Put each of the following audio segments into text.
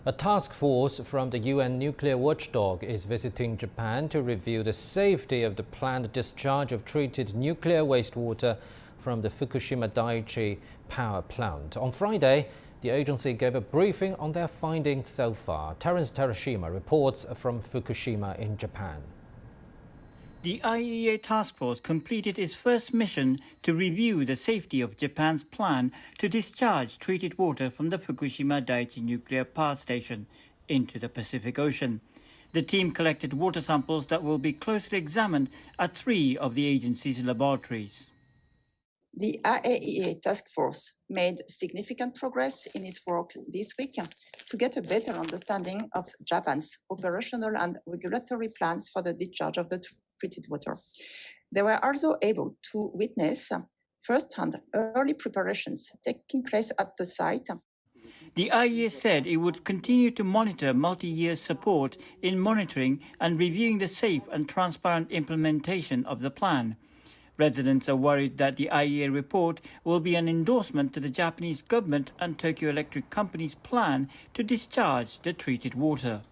A task force from the UN nuclear watchdog is visiting Japan to review the safety of the planned discharge of treated nuclear wastewater from the Fukushima Daiichi power plant. On Friday, the agency gave a briefing on their findings so far. Terrence Terashima reports from Fukushima in Japan. The IAEA task force completed its first mission to review the safety of Japan's plan to discharge treated water from the Fukushima Daiichi nuclear power station into the Pacific Ocean. The team collected water samples that will be closely examined at 3 of the agency's laboratories. The IAEA task force made significant progress in its work this week to get a better understanding of Japan's operational and regulatory plans for the discharge of the treated water. They were also able to witness firsthand early preparations taking place at the site. The IAEA said it would continue to monitor multi-year support in monitoring and reviewing the safe and transparent implementation of the plan. Residents are worried that the IAEA report will be an endorsement to the Japanese government and Tokyo Electric Company's plan to discharge the treated water.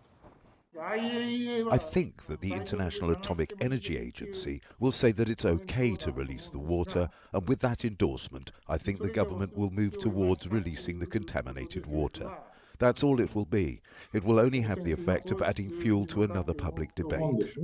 I think that the International Atomic Energy Agency will say that it's okay to release the water, and with that endorsement, I think the government will move towards releasing the contaminated water. That's all it will be. It will only have the effect of adding fuel to another public debate.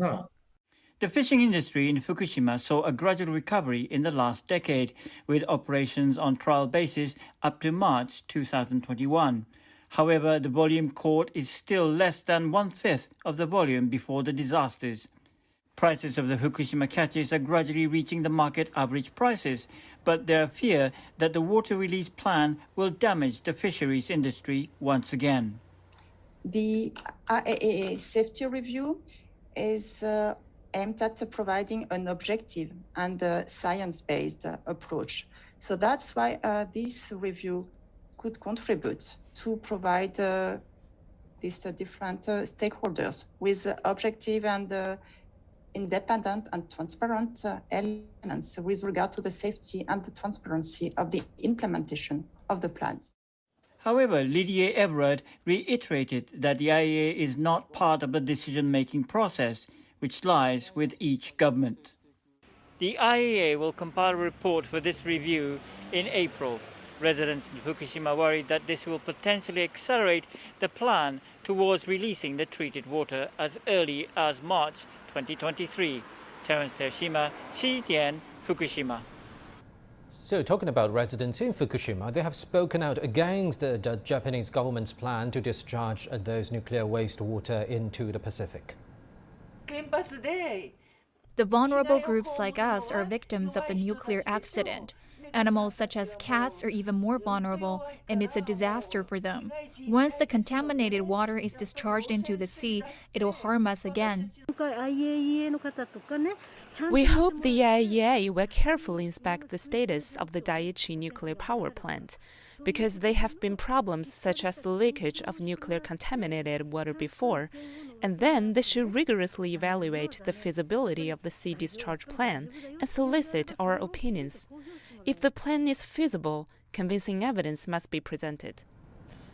The fishing industry in Fukushima saw a gradual recovery in the last decade, with operations on trial basis up to March 2021. However, the volume caught is still less than 1/5 of the volume before the disasters. Prices of the Fukushima catches are gradually reaching the market average prices, but there are fear that the water release plan will damage the fisheries industry once again. The IAEA safety review is aimed at providing an objective and science-based approach. So that's why this review could contribute to provide these different stakeholders with objective and independent and transparent elements with regard to the safety and the transparency of the implementation of the plans. However, Lydia Everard reiterated that the IAEA is not part of the decision-making process, which lies with each government. The IAEA will compile a report for this review in April. Residents in Fukushima worry that this will potentially accelerate the plan towards releasing the treated water as early as March 2023. Terrence Terashima, CGTN, Fukushima. So, talking about residents in Fukushima, they have spoken out against the Japanese government's plan to discharge those nuclear wastewater into the Pacific. The vulnerable groups like us are victims of the nuclear accident. Animals such as cats are even more vulnerable, and it's a disaster for them. Once the contaminated water is discharged into the sea, it will harm us again. We hope the IAEA will carefully inspect the status of the Daiichi nuclear power plant, because there have been problems such as the leakage of nuclear contaminated water before, and then they should rigorously evaluate the feasibility of the sea discharge plan and solicit our opinions. If the plan is feasible, convincing evidence must be presented.